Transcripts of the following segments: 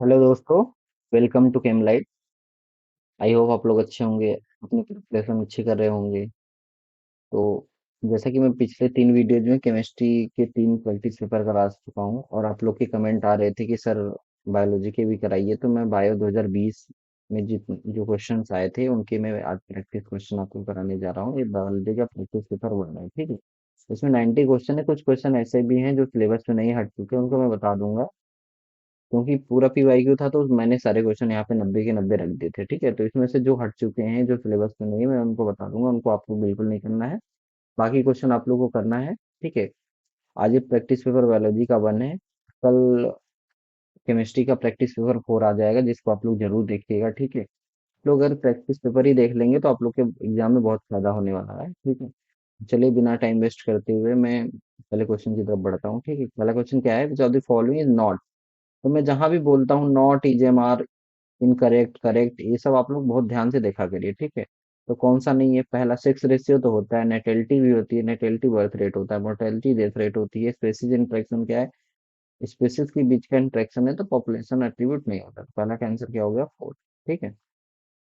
Hello दोस्तों। Welcome to Chemlight. I hope आप लोग अच्छे होंगे, अपनी प्रिपरेशन अच्छी कर रहे होंगे। तो जैसा कि मैं पिछले 3 वीडियोज में केमिस्ट्री के 3 प्रैक्टिस पेपर करा चुका हूँ और आप लोग के कमेंट आ रहे थे कि सर बायोलॉजी के भी कराइए, तो मैं बायो 2020 में जित जो क्वेश्चंस आए थे उनके मैं आज प्रैक्टिस क्वेश्चन आपको कराने जा रहा हूँ। ये बायोलॉजी का प्रैक्टिस पेपर बन रहा है, ठीक है। इसमें 90 क्वेश्चन है, कुछ क्वेश्चन ऐसे भी हैं जो सिलेबस में नहीं हट चुके, उनको मैं बता दूंगा। क्योंकि पूरा पीवाईक्यू था तो मैंने सारे क्वेश्चन यहाँ पे 90 के 90 रख दिए थे, ठीक है। तो इसमें से जो हट चुके हैं, जो सिलेबस में नहीं है, मैं उनको बता दूंगा, उनको आपको बिल्कुल नहीं करना है। बाकी क्वेश्चन आप लोगों को करना है, ठीक है। आज ये प्रैक्टिस पेपर बायोलॉजी का 1 है। कल केमिस्ट्री का प्रैक्टिस पेपर 4 आ जाएगा, जिसको आप लोग जरूर देखिएगा, ठीक है। तो अगर प्रैक्टिस पेपर ही देख लेंगे तो आप लोग के एग्जाम में बहुत फायदा होने वाला है, ठीक है। चलिए बिना टाइम वेस्ट करते हुए मैं पहले क्वेश्चन की तरफ बढ़ता हूँ, ठीक है। पहला क्वेश्चन क्या है, which of the following is not. तो मैं जहां भी बोलता हूँ नॉट, इजेमआर, इनकरेक्ट, करेक्ट, ये सब आप लोग बहुत ध्यान से देखा करिए, ठीक है। तो कौन सा नहीं है, पहला सेक्स रेशियो तो होता है, नेटेलिटी भी होती है, नेटेलिटी बर्थ रेट होता है, मोर्टेलिटी डेथ रेट होती है, स्पेसीज इंटरेक्शन क्या है, स्पेसीज के बीच का इंटरेक्शन है, तो पॉपुलेशन एट्रीब्यूट नहीं होता। तो पहला का आंसर क्या हो गया, फोर्थ, ठीक है।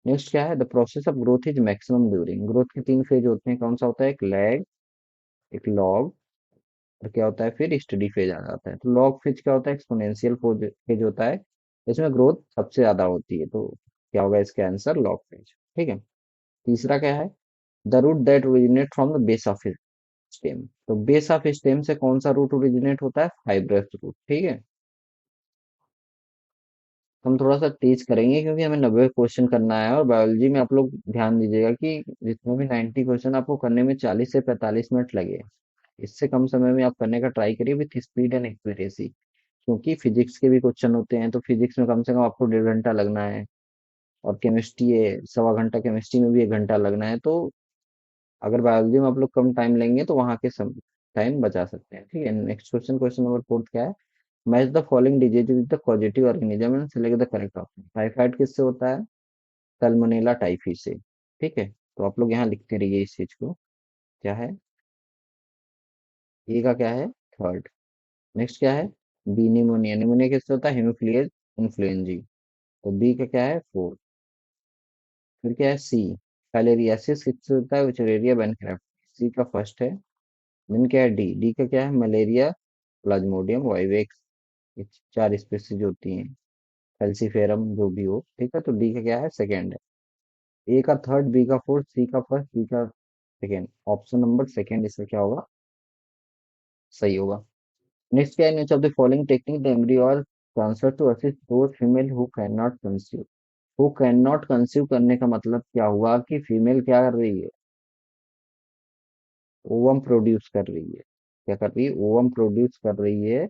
नेक्स्ट क्या है, the process of growth is maximum during. Growth के 3 फेज होते हैं, कौन सा होता है, एक लैग, एक लॉग, और क्या होता है फिर स्टडी फेज आ जाता है। तो लॉग फेज क्या होता है, एक्सपोनेंशियल फेज होता है, इसमें ग्रोथ सबसे ज्यादा होती है। तो क्या होगा इसका आंसर, लॉग फेज, ठीक है। तीसरा क्या है, the root that originate from the base of stem. तो बेस ऑफ स्टेम से कौन सा रूट ओरिजिनेट होता है, फाइब्रस रूट, ठीक है। हम थोड़ा सा तेज करेंगे क्योंकि हमें 90 क्वेश्चन करना है, और बायोलॉजी में आप लोग ध्यान दीजिएगा कि जितने भी 90 क्वेश्चन आपको करने में 40 से 45 मिनट लगे। इससे कम समय में आप करने का ट्राई करिए विथ स्पीड एंड एक्यूरेसी। क्योंकि फिजिक्स के भी क्वेश्चन होते हैं, तो फिजिक्स में कम से कम आपको 1.5 घंटा लगना है, और केमिस्ट्री है 1.25 घंटा, केमिस्ट्री में भी 1 घंटा लगना है। तो अगर बायोलॉजी में आप लोग कम टाइम लेंगे तो वहां के सब टाइम बचा सकते हैं, ठीक है। नेक्स्ट क्वेश्चन, क्वेश्चन नंबर 4 क्या है, match the following disease with the positive organism and select the correct option. Typhoid किससे होता है, सल्मोनेला टाइफी से, ठीक है। तो आप लोग यहाँ लिखते रहिए इस चीज को। क्या है, ए का क्या है, थर्ड। नेक्स्ट क्या है, बी निमोनिया। निमोनिया किससे होता है, हेमोफिलियस इन्फ्लुएंजी। तो बी का क्या है, फोर्थ। फिर क्या है, सी, फाइलेरियासिस किससे होता है, विचरेरिया बैनक्राफ्ट। सी का फर्स्ट है। देन क्या है, डी, डी का क्या है, मलेरिया प्लाज्मोडियम वाइवेक्स। ये 4 स्पीसीज होती हैं, फेल्सीफेरम जो भी हो, ठीक है। तो डी का क्या है, सेकेंड है। ए का थर्ड, बी का फोर्थ, सी का फर्स्ट, डी का सेकेंड। ऑप्शन नंबर सेकेंड इसका क्या होगा, सही होगा। नेक्स्ट क्या है, next of the following technique the embryo are transfer to assist those female who can not conceive. Who can not conceive करने का मतलब क्या हुआ कि फीमेल क्या कर रही है, ओवम प्रोड्यूस कर रही है। क्या कर रही है, ओवम प्रोड्यूस कर रही है,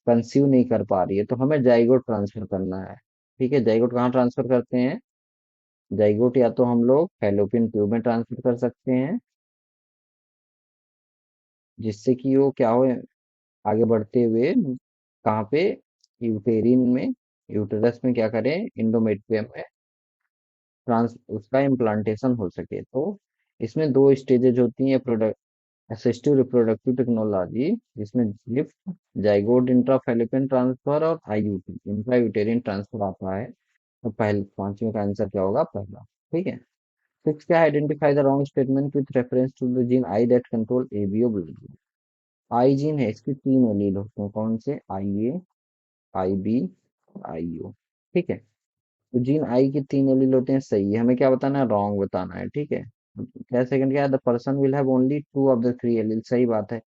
कंसीव नहीं कर पा रही है। तो हमें जाइगोट ट्रांसफर करना है, ठीक है। जाइगोट कहाँ ट्रांसफर करते हैं, जाइगोट या तो हम लोग फैलोपियन ट्यूब में ट्रांसफर कर सकते हैं, जिससे कि वो क्या हो, आगे बढ़ते हुए कहाँ पे, यूटेरिन में, यूटेरस में क्या करें, इंडोमेट्रियम में ट्रांस उसका इम्प्लांटेशन हो सके। तो इसमें 2 स्टेजेज होती हैं, प्रोडक्ट असिस्टिव रिप्रोडक्टिव टेक्नोलॉजी, जिसमें लिफ्ट, जाइगोट इंट्राफैलोपियन ट्रांसफर, और आईयूटी इंट्रा यूटेरिन ट्रांसफर आता है। तो पहले पांचवें का आंसर क्या होगा, पहला, ठीक है। सिक्स क्या, identify the wrong statement with reference to the gene I that control ABO blood. I gene है, इसके 3 एलील होते हैं, कौन से, आई ए, आई बी, आई ओ, ठीक है। तो जीन आई के 3 एलील होते हैं, सही है। हमें क्या बताना है, रॉन्ग बताना है, ठीक है। क्या सेकंड क्या है, the person will have only 2 of the 3 allele, सही बात है।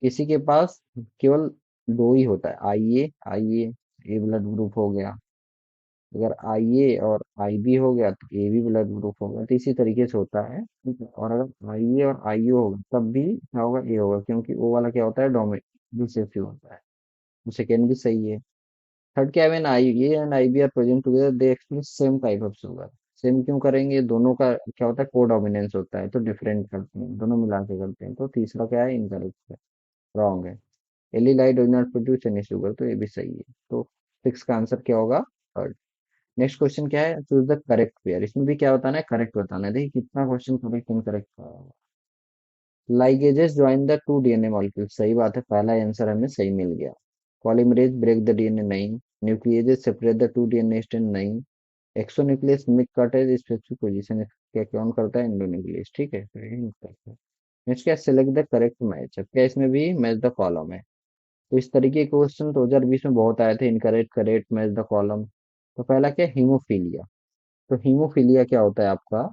किसी के पास केवल 2 ही होता है, आई ए, आई ए ब्लड ग्रुप हो गया। अगर आई ए और आई बी हो गया तो ए बी ब्लड ग्रुप होगा। तो इसी तरीके से होता है, ठीक है। और अगर आई ए और आई ओ होगा तब भी क्या होगा, ए होगा, क्योंकि ओ वाला क्या होता है, डोमिनेंट रिसेसिव होता है। तो सेकेंड भी सही है। थर्ड क्या है, when I A and I B are present together they express same type of sugar. Same क्यों करेंगे, दोनों का क्या होता है, को डोमिनेंस होता है, तो डिफरेंट करते हैं, दोनों मिला के करते हैं। तो तीसरा क्या है, इनकरेक्ट है, रॉन्ग है। एलिलाइ does not produce any sugar, तो ये भी सही है। तो सिक्स का आंसर क्या होगा, थर्ड। नेक्स्ट क्वेश्चन क्या है, चूज द करेक्ट पेयर। इसमें भी क्या बताना है, करेक्ट बताना है। देखिए कितना क्वेश्चन करेक्ट इनकरेक्ट का। Ligases join the 2 DNA molecule, सही बात है, पहला आंसर हमें सही मिल गया। पॉलीमरेज ब्रेक द डीएनए नहीं, nucleases separate the two DNA strand नहीं, exonuclease mid cut as specific position क्या कौन करता है, एंडोन्यूक्लियस, ठीक है, तो यही करता है। नेक्स्ट क्या, सेलेक्ट द करेक्ट मैच, अब क्या इसमें भी मैच द कॉलम है। तो इस तरीके के क्वेश्चन 2020 में बहुत आए थे, incorrect correct match the column. तो पहला क्या, हीमोफीलिया। तो हीमोफीलिया क्या होता है आपका,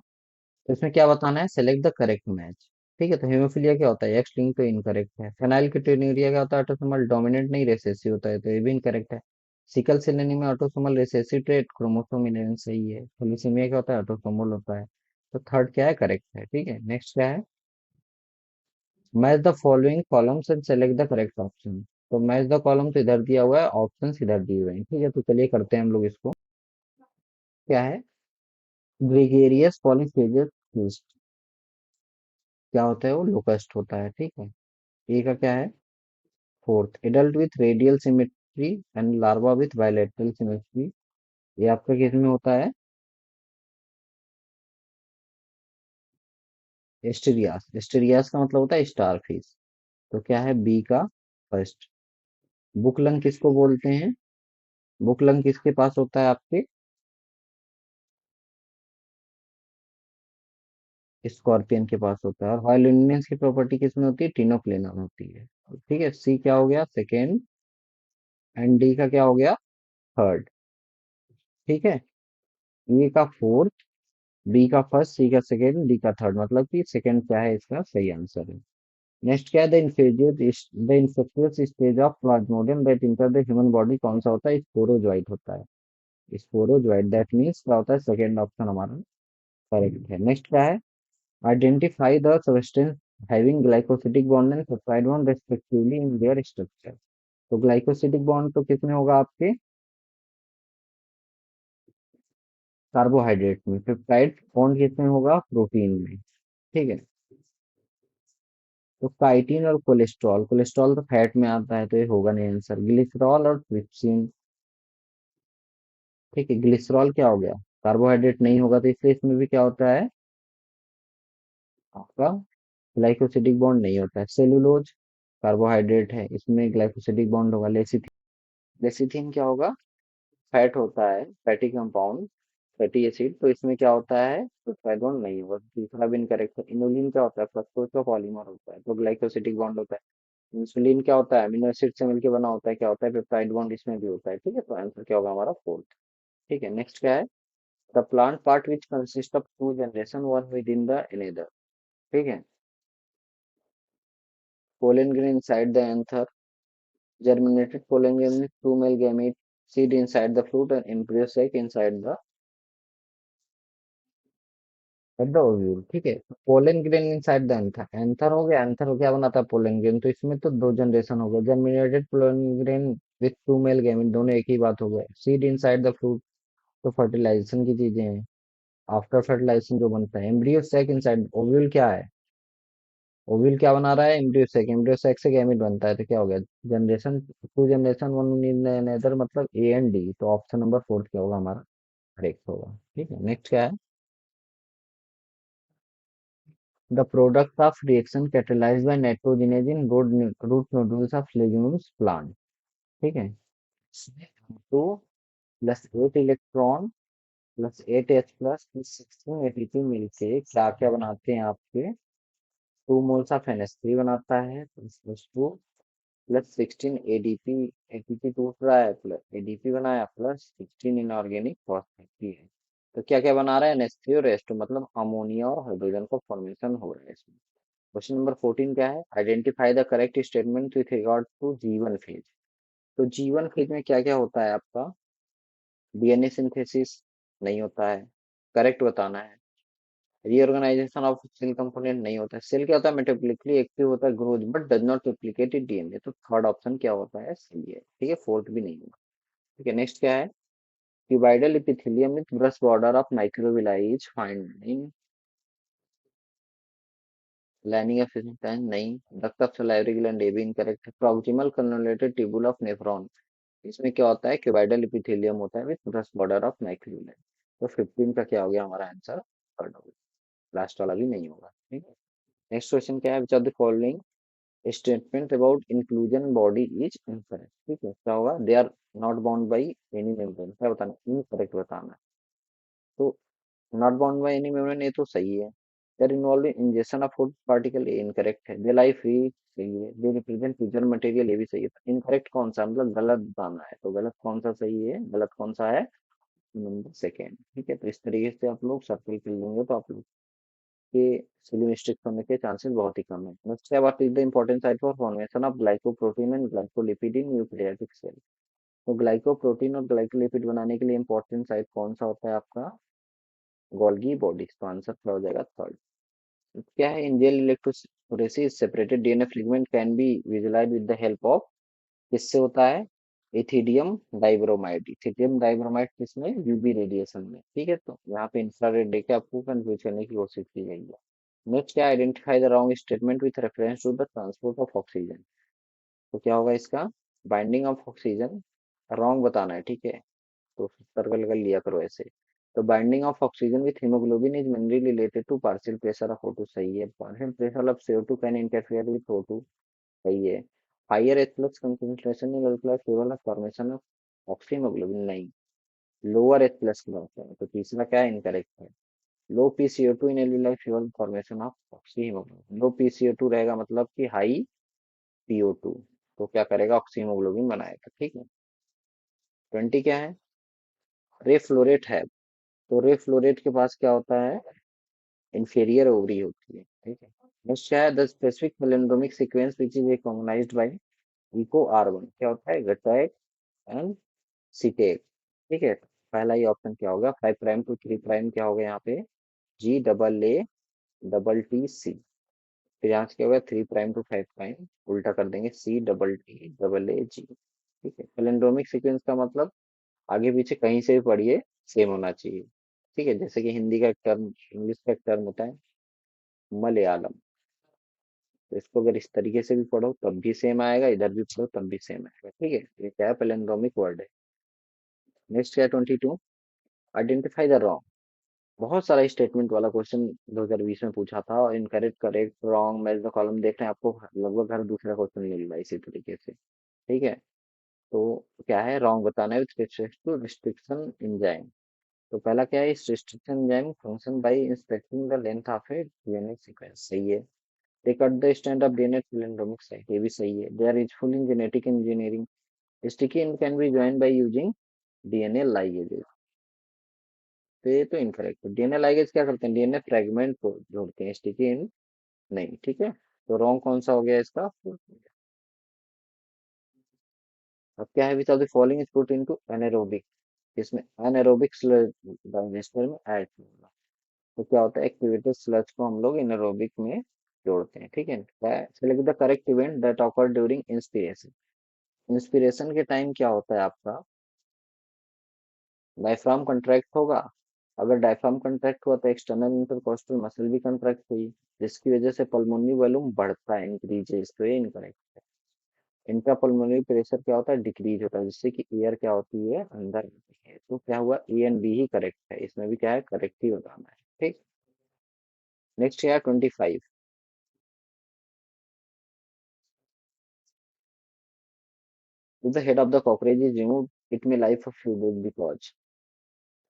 तो इसमें क्या बताना है, सेलेक्ट द करेक्ट मैच। ठीक है, तो हीमोफीलिया क्या होता है, एक्स लिंक तो इनकरेक्ट है। फेनाइलकेटोन्यूरिया क्या होता है, ऑटोसोमल डोमिनेंट नहीं रिसेसिव होता है, तो ये भी इनकरेक्ट है। Sickle cell anaemia autosomal recessive trait, chromosome 11 सही है। थैलेसीमिया क्या होता है, ऑटोसोमल होता है। तो थर्ड क्या है, करेक्ट है। ठीक है, नेक्स्ट क्या है, match the following columns and select the correct option. तो मैच द कॉलम तो इधर दिया हुआ है, ऑप्शन इधर दिए हुए हैं। ठीक है, तो चलिए करते हैं हम लोग इसको। क्या है, ग्रेगेरियस पॉलीफेज क्या होता है, वो लोकस्ट होता है। ठीक है, ए का क्या है, fourth, adult with radial symmetry and larva with bilateral symmetry, ये आपका किस में होता है, एस्टेरियास। एस्टेरियास का मतलब होता है स्टार फिश। तो क्या है, बी का फर्स्ट। बुकलंग किसको बोलते हैं, बुकलंग किसके पास होता है आपके, स्कॉर्पियन के पास होता है। और वायोलिनेंस की प्रॉपर्टी किसमें होती है, टिनोप्लेना में होती है। ठीक है, सी क्या हो गया, सेकेंड, एंड डी का क्या हो गया, थर्ड। ठीक है, ए का फोर्थ, बी का फर्स्ट, सी का सेकेंड, डी का थर्ड, मतलब कि सेकेंड क्या है इसका सही आंसर है। नेक्स्ट क्या है, the infectious stage of Plasmodium that enter the human body कौन सा होता है, स्पोरोजोइट होता है। स्पोरोजोइट, दैट मीन्स क्या होता है, सेकेंड ऑप्शन हमारा करेक्ट है। नेक्स्ट क्या है, identify the substance having glycosidic bond and peptide bond respectively in their structure. तो ग्लाइकोसिडिक बॉन्ड तो किसमें होगा आपके, कार्बोहाइड्रेट में। पेप्टाइड बॉन्ड किसमें होगा, प्रोटीन में। ठीक है, तो काइटिन और कोलेस्ट्रॉल, कोलेस्ट्रॉल तो फैट में आता है, तो ये होगा नहीं आंसर। ग्लिसरॉल और ट्रिप्सिन, ठीक है, ग्लिसरॉल क्या हो गया, कार्बोहाइड्रेट नहीं होगा, तो इसलिए इसमें भी क्या होता है आपका, ग्लाइकोसिडिक बॉन्ड नहीं होता है। सेलुलोज कार्बोहाइड्रेट है, इसमें ग्लाइकोसिडिक बॉन्ड होगा। लेसिथिन, लेसिथिन क्या होगा, फैट होता है, फैटी कंपाउंड, फैटी एसिड, तो इसमें क्या होता है, तो फैट बॉन्ड नहीं होगा, दूसरा भी इनकरेक्ट है। इनोलिन क्या होता है, फ्रक्टोज का पॉलीमर होता है, तो ग्लाइकोसिडिक बॉन्ड होता है। इंसुलिन क्या होता है, अमीनो एसिड से मिलकर बना होता है, क्या होता है, पेप्टाइड बॉन्ड इसमें भी होता है। ठीक है, तो आंसर क्या होगा हमारा, फोर्थ। ठीक है, नेक्स्ट क्या है, the plant part which consist of two generation one within the another. ठीक है, pollen grain inside the anther, germinated pollen grain with two male gamete, seed inside the fruit and embryo sac inside the at the ovule। ठीक है, pollen grain inside the anther, anther हो गया, anther हो क्या बनाता है, pollen grain, तो इसमें तो दो जनरेशन हो गया। Germinated pollen grain with to male gamete, दोनों एक ही बात हो गया। सीड इनसाइड द फ्रूट, तो फर्टिलाइजेशन की चीजें हैं, आफ्टर फर्टिलाइजेशन जो बनता है। एम्ब्रियो सैक इनसाइड ओव्यूल क्या है, ओव्यूल क्या बना रहा है, एम्ब्रियो सैक, एम्ब्रियो सैक से गैमेट बनता है, तो क्या हो गया, generation two generation one in another, मतलब ए एंड डी, तो ऑप्शन नंबर फोर्थ क्या होगा हमारा, करेक्ट होगा। ठीक है, नेक्स्ट क्या है, the product of reaction catalysed by nitrogenase in root nodules of leguminous plant. ठीक है, two plus 8 electron plus 8 H plus 16 ATP मिलके क्या क्या बनाते हैं आपके, 2 मोल्स ऑफ NH3 बनाता है, प्लस 2 प्लस 16 ADP, ATP टूट रहा है, प्लस ADP बनाया, प्लस 16 इनऑर्गेनिक फॉस्फेट है। तो क्या क्या बना रहा है, NH3 और H2, मतलब अमोनिया और हाइड्रोजन का फॉर्मेशन हो रहा है इसमें। क्वेश्चन नंबर 14 क्या है, identify the correct statement with regard to G one phase. तो जीवन फेज में क्या क्या होता है आपका, डीएनए सिंथेसिस नहीं होता है, करेक्ट बताना है। रीऑर्गेनाइजेशन ऑफ सेल कंपोनेंट नहीं होता है। सेल क्या होता है, मेटाबॉलिकली एक्टिव होता है, growth but does not replicate in DNA, तो थर्ड ऑप्शन क्या होता है, सही है। ठीक है, फोर्थ भी नहीं होगा। ठीक है, नेक्स्ट क्या है, cuboidal epithelium with brush border of microvilli is found in lining of नहीं, डक्ट ऑफ सलाइवरी ग्लैंड, ये भी इनकरेक्ट है। Proximal convoluted tubule of nephron, इसमें क्या होता है, क्यूबाइडल एपिथेलियम होता है with brush border of microvilli. तो 15 का क्या हो गया हमारा आंसर, थर्ड हो गया, लास्ट वाला भी नहीं होगा। ठीक है, नेक्स्ट क्वेश्चन क्या है, which of the following statement about inclusion body is incorrect. ठीक है, क्या होगा? They are not bound by any membrane, क्या बताना? इनकरेक्ट बताना है। तो not bound by any membrane, ये तो सही है। There involve injection of food particle, ये इनकरेक्ट है। दे लाई फ्री, सही है। दे रिप्रेजेंट फ्यूजन मटेरियल, ये भी सही है। इनकरेक्ट कौन सा, मतलब गलत बताना है, तो गलत कौन सा सही है, गलत कौन सा है? Number second. ठीक है, तो इस तरीके से आप लोग सर्किल कर लेंगे तो आप लोग के सिली मिस्टेक होने के चांसेस बहुत ही कम है। नेक्स्ट है, what is the important site for formation of glycoprotein and glycolipid in eukaryotic cell? तो ग्लाइकोप्रोटीन और ग्लाइकोलिपिड बनाने के लिए इंपॉर्टेंट साइट कौन सा होता है आपका? Golgi body. तो आंसर क्या हो जाएगा? थर्ड। क्या है? In gel electrophoresis separated DNA fragment can be visualise with the help of, किससे होता है? Ethidium dibromide. इथिडियम डाइब्रोमाइड किसमें? यूवी रेडिएशन में। ठीक है, तो यहाँ पे इंफ्रारेड देके आपको कंफ्यूज करने की कोशिश की गई है। नेक्स्ट क्या? Identify the wrong statement with reference to the transport of oxygen. तो क्या होगा इसका? बाइंडिंग ऑफ ऑक्सीजन रॉन्ग बताना है। ठीक है, तो सर्कल कर लिया करो ऐसे। तो binding of oxygen with haemoglobin is mainly related to partial pressure of O2, सही है। Partial pressure of CO2 can interfere with O2, सही है। Higher H plus concentration in alcohol fuel formation of oxyhaemoglobin, नहीं। Lower H plus का होता है, तो तीसरा क्या है? इनकरेक्ट है। Low PCO2 in alveolar fuel formation of oxyhaemoglobin. Low PCO2 रहेगा मतलब कि हाई PO2, तो क्या करेगा? ऑक्सीहीमोग्लोबिन बनाएगा। ठीक है। 20 क्या है? रे फ्लोरेट है। तो रे फ्लोरेट के पास क्या होता है? इंफीरियर ओवरी होती है। ठीक है। नेक्स्ट क्या है? The specific palindromic sequence which is recognised by Eco R1, क्या होता है? गटाइक एंड सीटेक। ठीक है, पहला ही ऑप्शन क्या होगा? 5 प्राइम टू 3 प्राइम क्या होगा यहाँ पे? G AA TT C। फिर यहाँ से क्या होगा? 3 प्राइम टू 5 प्राइम, उल्टा कर देंगे, CTTAAG। ठीक है, पैलिंड्रोमिक सीक्वेंस का मतलब आगे पीछे कहीं से भी पढ़िए, सेम होना चाहिए। ठीक है, जैसे कि हिंदी का एक टर्म, इंग्लिश का एक टर्म होता है मलयालम, तो इसको अगर इस तरीके से भी पढ़ो तब भी सेम आएगा, इधर भी पढ़ो तब भी सेम आएगा। ठीक है, ये क्या है? पैलिंड्रोमिक वर्ड है। नेक्स्ट क्या? 22, आइडेंटिफाई द रॉन्ग। बहुत सारा स्टेटमेंट वाला क्वेश्चन 2020 में पूछा था, और incorrect, correct, wrong, match the column देख रहे हैं, आपको लगभग हर दूसरा क्वेश्चन मिल रहा है इसी तरीके से। ठीक है, तो क्या है? रॉन्ग बताना है with restriction to restriction enzyme. तो पहला क्या है? इस restriction enzyme function by inspecting the length of a DNA sequence, सही है। They cut the strand of DNA palindromic site, ये भी सही है। They are useful in genetic engineering. Sticky end can be joined by using DNA ligases. तो ये तो incorrect है। डीएनए लाइगेज क्या करते हैं? डीएनए फ्रेगमेंट को जोड़ते हैं, स्टिकी एंड नहीं। ठीक है, तो रॉन्ग कौन सा हो गया इसका? अब क्या है? Which of the following is put into anaerobic, इसमें एनारोबिक स्लज डाइजेस्टर में ऐड होगा। तो क्या होता है? एक्टिवेटेड स्लज को हम लोग एनारोबिक में जोड़ते हैं। ठीक है, select the correct event that occur during inspiration. Inspiration के टाइम क्या होता है आपका? डायफ्राम कंट्रैक्ट होगा। अगर डायफ्राम कंट्रैक्ट हुआ तो एक्सटर्नल इंटरकोस्टल मसल भी कंट्रैक्ट हुई, जिसकी वजह से पल्मोनरी वॉल्यूम बढ़ता है, इंक्रीजेस, तो ये इनकरेक्ट है। इंट्रा पल्मोनरी प्रेशर क्या होता है? डिक्रीज होता है, जिससे कि एयर क्या होती है? अंदर आती है। तो क्या हुआ? A and B he correct है, इसमें भी क्या है? करेक्ट ही बताना है। ठीक। नेक्स्ट है 25। If the head of the cockroach is removed, it may live for few days because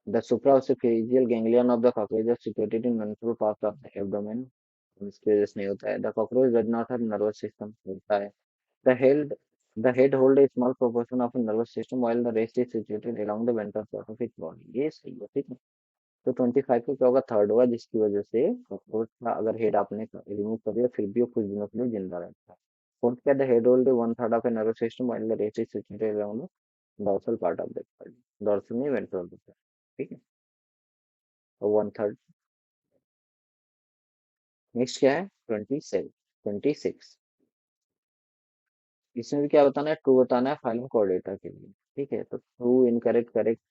the supraoccipitaल ganglion of the cockroach is situated in ventral part of the abdomen. इसकी वजह से नहीं होता है। The cockroach does not have nervous system, होता है। The head hold a small proportion of a nervous system while the rest is situated along the ventral part of its body, ये सही है। ठीक है, तो 25 को क्या होगा? थर्ड होगा, जिसकी वजह से कॉकरोच का अगर हेड आपने रिमूव कर दिया फिर भी वो कुछ दिनों के लिए जिंदा रहता है। फोर्थ क्या? The head hold one third of a nervous system while the rest is situated around the dorsal part of the body. Dorsal नहीं, वेंट्रल होता है। ठीक है, तो वन थर्ड। नेक्स्ट क्या है? 27, 26। इसमें भी क्या बताना है? ट्रू बताना है फाइलम कोऑर्डिनेटर के लिए। ठीक है, तो ट्रू, इनकरेक्ट, करेक्ट,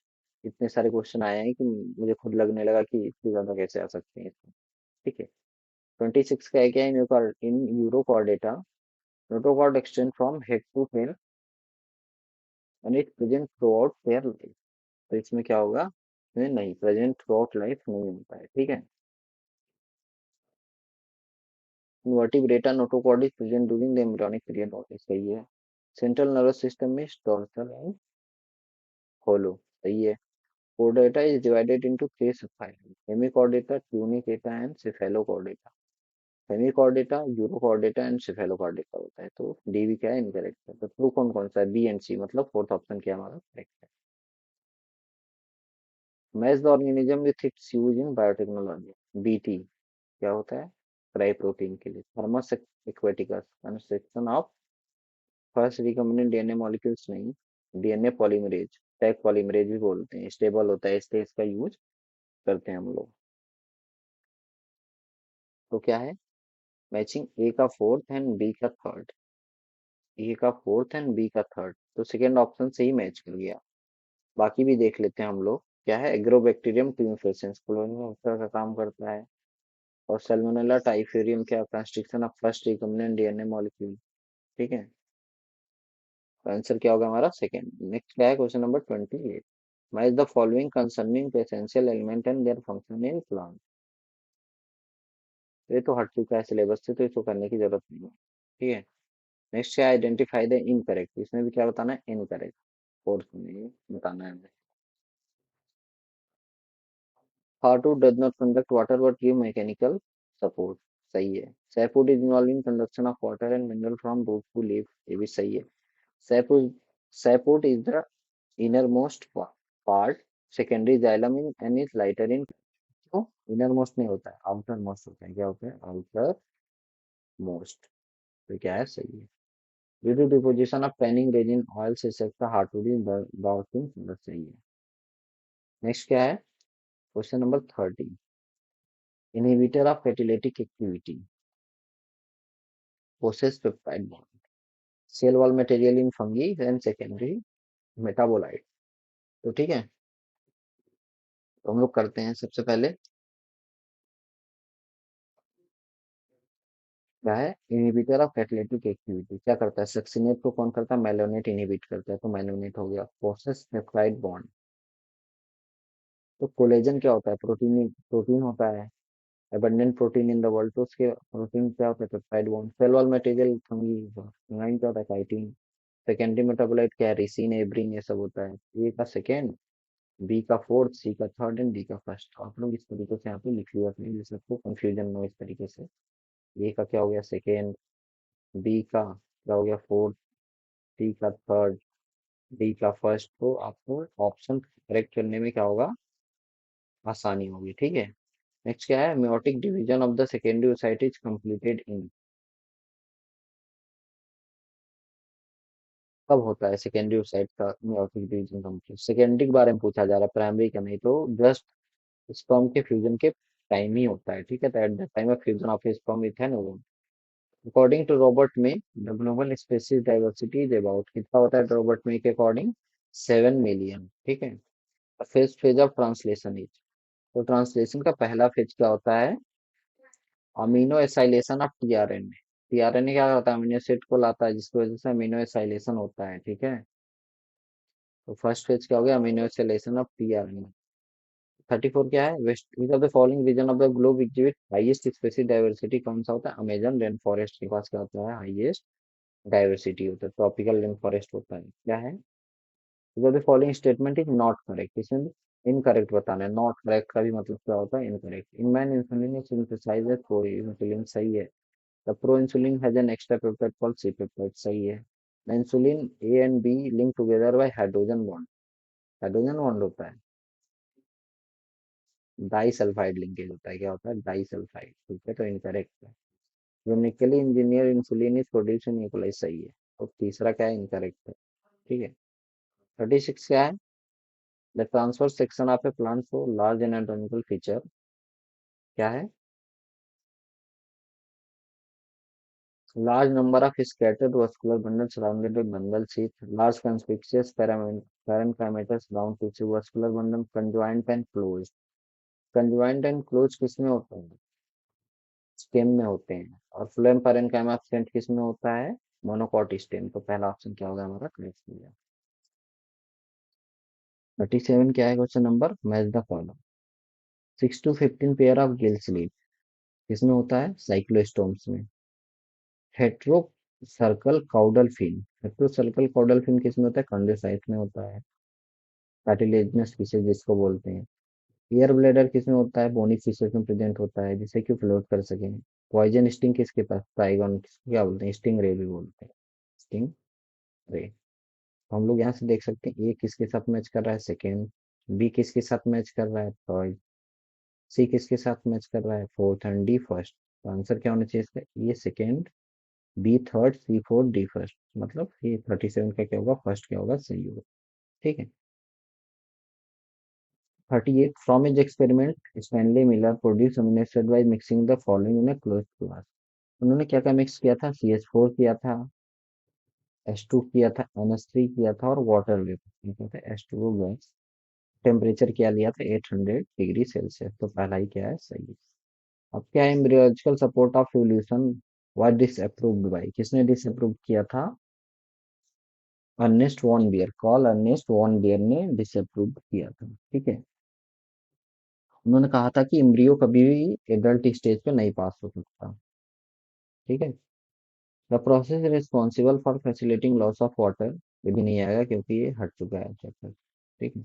इतने सारे क्वेश्चन आए हैं कि मुझे खुद लगने लगा कि इतने ज्यादा कैसे आ सकते हैं इसमें। ठीक है, 26 का है क्या? इन euro कोऑर्डिनेटा notochord extend from head to tail and it present throughout their life। तो इसमें क्या होगा? इसमें नहीं, प्रेजेंट थ्रू आउट लाइफ नहीं होता है। ठीक है, invertebrata notochord is present during the embryonic period of, सही है। सेंट्रल नर्वस सिस्टम में डोर्सल एंड होलो, सही है। Chordata is divided into three subfamilies: hemichordata, tunicata and cephalochordata. Hemichordata, urochordata and cephalochordata होता है, तो डी भी क्या है, इनकरेक्ट है। तो ट्रू कौन कौन सा है, बी एंड सी, मतलब फोर्थ ऑप्शन क्या हमारा करेक्ट है। Match the organism with its use in biotechnology, BT क्या होता है, क्राई प्रोटीन के लिए। Thermus aquaticus construction of first recombinant DNA molecules, नहीं, डीएनए पॉलीमरेज, टैग पॉलीमरेज भी बोलते हैं, स्टेबल होता है इसलिए इसका यूज करते हैं हम लोग। तो क्या है, मैचिंग ए का फोर्थ एंड बी का थर्ड, ए का फोर्थ एंड बी का थर्ड, तो सेकेंड ऑप्शन से ही मैच कर गया। बाकी भी देख लेते हैं हम लोग, क्या है, एग्रोबैक्टीरियम ट्यूमिफेसेंस क्लोरोफोर का काम करता है। और सैल्मोनेला टाइफेरियम क्या, construction of first recombinant DNA molecule, ठीक है। तो आंसर क्या होगा हमारा सेकेंड। नेक्स्ट क्या है, question number 28, match the following concerning essential element and their function in plant. ये तो हट चुका है सिलेबस से, तो इसको करने की जरूरत नहीं है, ठीक है। नेक्स्ट है आइडेंटिफाई द इनकरेक्ट, इसमें भी क्या बताना है, इनकरेक्ट, फोर्थ में बताना है हमें। Heartwood does not conduct water but give mechanical support, सही है। Sapwood is involve in conduction of water and mineral from root to leaf, ये भी सही है। Sapwood sapwood is the innermost part, secondary xylem in and is lighter in, तो inner most नहीं होता है, आउटर मोस्ट होता है, क्या होता है, आउटर मोस्ट, तो क्या है, सही है। Due to deposition of tanning resin oil से सकता हार्टवुड इज द, सही है। नेक्स्ट क्या है, question number 30, inhibitor of catalytic activity, possess peptide bond, cell wall material in fungi and secondary metabolite, तो ठीक है। तो हम लोग करते हैं सबसे पहले, क्या है, इनहिबिटर ऑफ कैटालिटिक एक्टिविटी क्या करता है, सक्सिनेट को कौन करता है, मेलोनेट इनहिबिट करता है, तो मेलोनेट हो गया। पोसेस पेप्टाइड बॉन्ड, तो कोलेजन क्या होता है, प्रोटीन, प्रोटीन होता है, abundant protein in the world, तो उसके प्रोटीन क्या होता है, peptide bond. Cell wall material fungi, फंगाइन क्या होता है, काइटिन। सेकेंडरी मेटाबोलाइट क्या है, रिसिन, एब्रिन, ये सब होता है। ए का सेकेंड, बी का फोर्थ, सी का थर्ड एंड डी का फर्स्ट, आप लोग इस तरीके से यहाँ पे लिख लिया अपने, जिससे आपको कंफ्यूजन न हो इस तरीके से। ए का क्या हो गया, सेकेंड, बी का क्या हो गया, फोर्थ, सी का थर्ड, डी का फर्स्ट, तो आपको ऑप्शन करेक्ट करने में क्या होगा, आसानी होगी, ठीक है। नेक्स्ट क्या है, meiotic division of the secondary oocyte is completed in, कब होता है सेकेंडरी ओसाइट का मेयोटिक डिवीजन कंप्लीट, सेकेंडरी के बारे में पूछा जा रहा है, प्राइमरी का नहीं, तो जस्ट स्पर्म के फ्यूजन के टाइम ही होता है, ठीक है। तो at the time of fusion of sperm with an ovum, according to Robert में the global species diversity is about, कितना होता है रॉबर्ट में के अकॉर्डिंग, 7 मिलियन, ठीक है। First phase of translation is, तो ट्रांसलेशन का पहला फेज क्या होता है, amino acylation of tRNA, tRNA क्या होता है, अमीनो एसिड को लाता है, जिसकी वजह से अमीनो एसाइलेशन होता है, ठीक है। तो फर्स्ट फेज क्या हो गया, अमीनो एसाइलेशन ऑफ टीआरएनए। 34 क्या है, west which of the following region of the globe exhibit highest species diversity, कौन सा होता है, अमेजन रेन फॉरेस्ट के पास क्या होता है, हाईएस्ट डाइवर्सिटी होता है, ट्रॉपिकल रेन फॉरेस्ट होता है, क्या है। Which of the following statement is not correct, इसमें इनकरेक्ट बताना है, नॉट करेक्ट का भी मतलब क्या होता है, incorrect. In man insulin is synthesised proinsulin, सही है। The proinsulin has an extra peptide called C peptide, सही है। The insulin A and B link together by hydrogen bond, hydrogen bond होता है, डाई सल्फाइड लिंकेज होता है, क्या होता है, डाई सल्फाइड, ठीक है, तो इनकरेक्ट है। जो निकली engineer insulin is produce in nucleus, सही है। और तीसरा क्या है, इनकरेक्ट है, ठीक है। 36 क्या है, the transfer section of A plant for large anatomical feature, क्या है, large number of scattered vascular bundles surrounded by bundle sheath, large conspicuous parenchymatous round tissue vascular bundle, conjoined and closed, conjoined and closed किस में होते हैं, stem में होते हैं। और फ्लोएम पैरेन्काइमा एब्सेंट किस में होता है, मोनोकॉट स्टेम, तो पहला ऑप्शन क्या होगा हमारा करेक्ट हो गया। 37 क्या है, question number, match the following, 6 to 15 pair of gill sleeve किसमें होता है, साइक्लोस्टोम्स में, heterocercal caudal fin. Heterocercal caudal fin किसमें होता है? कंडोसाइट में होता है। कार्टिलेजिनस फिशेज जिसको बोलते हैं। एयर ब्लैडर किसमें होता है? बोनी फिशेज में प्रेजेंट होता है, जिससे कि फ्लोट कर सकें। पॉइजन स्टिंग किसके पास? ट्राइगन, किसको क्या बोलते हैं? स्टिंग रे भी बोलते हैं। स्टिंग रे। हम लोग यहाँ से देख सकते हैं ए किसके साथ मैच कर रहा है? सेकेंड। बी किसके साथ मैच कर रहा है? थर्ड। सी किसके साथ मैच कर रहा है? फोर्थ। And D first. तो आंसर क्या होना चाहिए इसका? ये second, B third, C fourth, D first. मतलब ये 37 का क्या होगा? फर्स्ट क्या होगा? सही होगा। ठीक है। 38, from as experiment Stanley Miller produce amino acid by mixing the following in a closed glass. उन्होंने क्या क्या मिक्स किया था? CH4 किया था, H2 किया था, NH3 किया था, और वाटर वेपर किया था, H2O गैस। टेम्परेचर क्या लिया था? 800 डिग्री सेल्सियस। तो पहला ही क्या है? सही है। अब क्या है? Embryological support of evolution was disapproved by. किसने डिसअप्रूव किया था? Ernest von Baer. Karl Ernest von Baer ने डिसअप्रूव किया था। ठीक है। उन्होंने कहा था कि एम्ब्रियो कभी भी एडल्ट स्टेज पे नहीं पास हो सकता। ठीक है। The process responsible for facilitating loss of water. ये भी नहीं आएगा क्योंकि ये हट चुका है चैप्टर। ठीक है।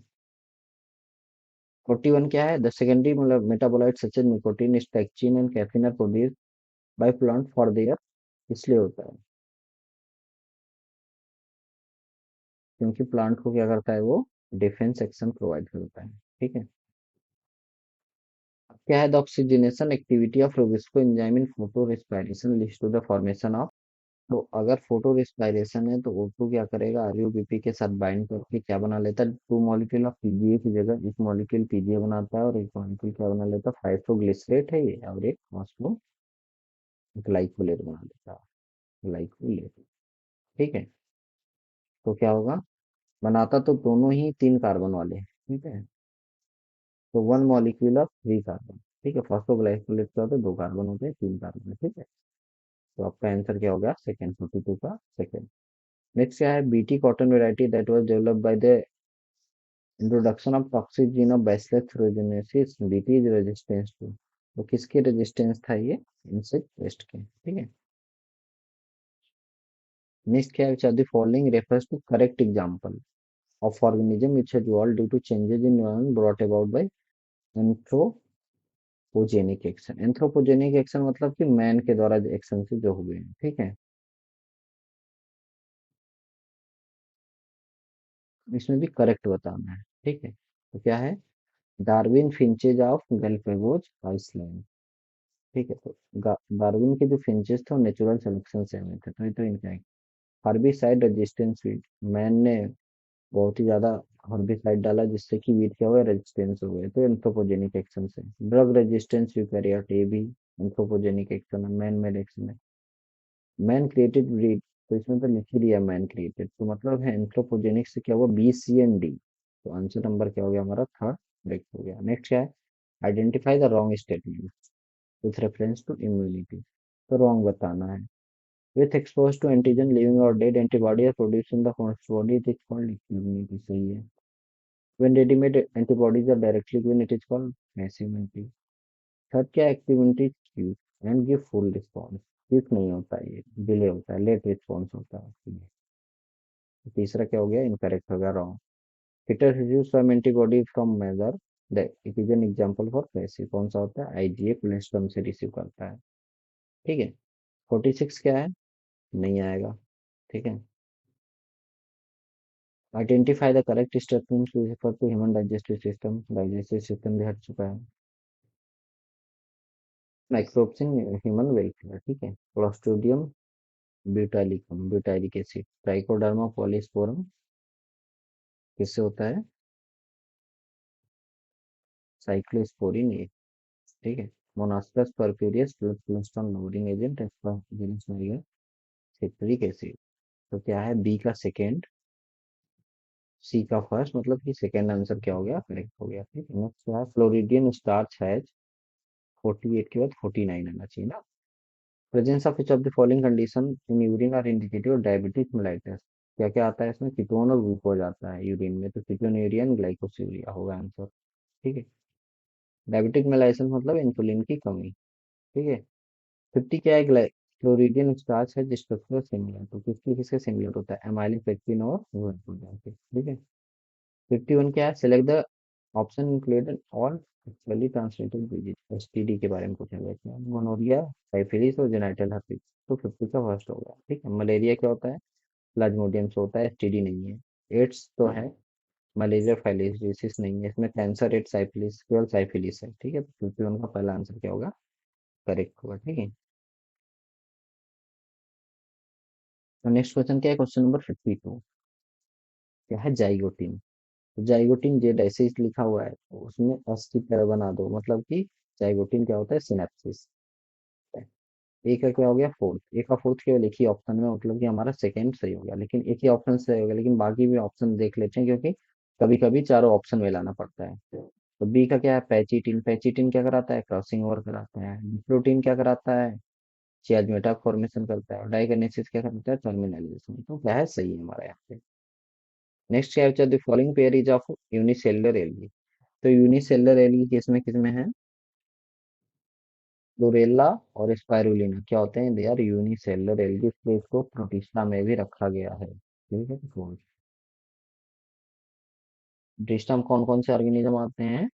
41 क्या है? The secondary metabolite such as nicotine, strychnine and caffeine are produce by plant for their. इसलिए होता है क्योंकि प्लांट को क्या करता है? वो डिफेंस एक्शन प्रोवाइड करता है। ठीक है। अब क्या है? The oxygenation activity of RuBisCO enzyme in photo respiration leads to the formation of. तो अगर फोटो रेस्पिरेशन है तो O2 क्या करेगा? RUBP के साथ बाइंड करके क्या बना लेता है? टू मॉलिक्यूल ऑफ PGA की जगह एक मॉलिक्यूल PGA बनाता है, और एक मॉलिक्यूल क्या बना लेता है? फाइब्रोग्लिसरेट है ये, और एक फॉस्फो ग्लाइकोलेट बना लेता है। ग्लाइकोलेट। ठीक है। तो क्या होगा? बनाता तो दोनों ही 3 कार्बन वाले हैं। ठीक है। तो वन मॉलिक्यूल ऑफ 3 कार्बन। ठीक है। फॉस्फोग्लाइकोलेट का होता है 2 कार्बन होते हैं, 3 कार्बन। ठीक है। तो आपका आंसर क्या हो गया? सेकेंड, 42 का सेकेंड। नेक्स्ट क्या है? BT cotton variety that was developed by the introduction of toxic gene of bacillus thuringiensis, BT is resistance to. तो किसके रेजिस्टेंस था ये? इंसेक्ट पेस्ट के। ठीक है। नेक्स्ट क्या है? Which of the following refers to correct example of organism which has evolved due to changes in environment brought about by anthropogenic action. Anthropogenic action मतलब कि मैन के द्वारा एक्शन से जो हुए हैं। ठीक है। इसमें भी करेक्ट बताना है। ठीक है। तो क्या है? Darwin finches of Galapagos island. ठीक है। तो डार्विन के जो फिंचेस थे वो नेचुरल सिलेक्शन से हुए थे, तो ये तो इनका है। Herbicide resistance wheat. मैन ने बहुत ही ज्यादा हर्बिसाइड डाला जिससे कि वीट क्या हुआ? रेजिस्टेंस हो गए, तो एंथ्रोपोजेनिक एक्शन से। ड्रग रेजिस्टेंस यूकैरियोट, ये भी एंथ्रोपोजेनिक एक्शन है, मैन मेड एक्शन है। Man created breed. तो इसमें तो लिख ही दिया मैन क्रिएटेड, तो मतलब है एंथ्रोपोजेनिक से क्या हुआ? B, C and D। तो आंसर नंबर क्या हो गया हमारा? थर्ड करेक्ट हो गया। नेक्स्ट क्या है? Identify the wrong statement with reference to immunity. तो रॉन्ग बताना है। With exposed to antigen, living or dead, antibody are produced in the host body. It is called immunity. सही है। When ready-made antibodies are directly given, it is called passive immunity. Third क्या? Active immunity quick and give full response. Quick नहीं होता है, ये delay होता है, late response होता है। तो तीसरा क्या हो गया? इनकरेक्ट हो गया, wrong. Fetus reduce some antibody from mother, it is an example for passive. कौन सा होता है? IgA कोलेस्ट्रॉम से रिसीव करता है। ठीक है। 46 क्या है? नहीं आएगा। ठीक है। Identify the correct statement to refer to human digestive system. Digestive system भी हट चुका है। Microbes in human welfare. ठीक है। Clostridium butylicum, butylic acid. Trichoderma polysporum किससे होता है? Cyclosporin A. ठीक है। Monascus purpureus plus cholesterol loading agent, citric acid. तो क्या है? बी का सेकेंड, सी का फर्स्ट, मतलब कि सेकेंड आंसर क्या हो गया? करेक्ट हो गया। ठीक है। नेक्स्ट क्या है? Floridean starch has. 48 के बाद 49 आना चाहिए ना। Presence of which of the following condition in urine are indicative of diabetic mellitus. क्या क्या आता है इसमें? कीटोन और ग्लूकोज आता है यूरिन में, तो कीटोन्यूरिया एंड ग्लाइकोसिलिया होगा आंसर। ठीक है। डायबिटिक मेलाइटस मतलब इंसुलिन की कमी। ठीक है। 50 क्या है? फ्लोरिडियन स्टार्च है जिस स्ट्रक्चर सिमिलर, तो किसके किसके सिमिलर होता है, एमाइलिन, पेक्टिन और गुआनिन के, ठीक है। 51 क्या है, select the option included all actually transmitted disease, STD के बारे में पूछा गया है, गोनोरिया, साइफिलिस और जेनिटल herpes। तो 50 का फर्स्ट होगा, ठीक है। मलेरिया क्या होता है, प्लाज्मोडियम से होता है, एसटीडी नहीं है। एड्स तो है, मलेरिया फाइलेरियोसिस नहीं है, इसमें कैंसर एड्स साइफिलिस, केवल साइफिलिस है, ठीक है। तो 51 का पहला आंसर क्या होगा, करेक्ट होगा, ठीक है। तो नेक्स्ट क्वेश्चन क्या है, क्वेश्चन नंबर 52, क्या है जाइगोटिन। तो जाइगोटिन जेड ऐसे ही लिखा हुआ है, तो उसमें एस की तरह बना दो, मतलब कि जाइगोटिन क्या होता है, सिनेप्सिस। ए का क्या हो गया, फोर्थ। ए का फोर्थ केवल एक ही ऑप्शन में, मतलब कि हमारा सेकंड सही हो गया, लेकिन एक ही ऑप्शन सही हो गया, लेकिन बाकी भी ऑप्शन देख लेते हैं, क्योंकि कभी कभी चारों ऑप्शन मिलाना पड़ता है। तो बी का क्या है, पैचिटिन। पैचिटिन क्या कराता है, क्रॉसिंग ओवर कराता है। प्रोटीन क्या कराता है, चियाज फॉर्मेशन करता है। डाइगोनेसिस क्या करता है, टर्मिनलाइजेशन। तो क्या है, सही है हमारा यहाँ पे। नेक्स्ट क्या है, the following pair is of unicellular algae. तो यूनिसेलुलर एल्गी किसमें किसमें है, क्लोरेला और स्पाइरुलिना क्या होते हैं, दे आर यूनिसेलुलर एल्गी, इसलिए इसको प्रोटिस्टा में भी रखा गया है, ठीक है। तो प्रोटिस्टा में कौन कौन से ऑर्गेनिज्म आते हैं,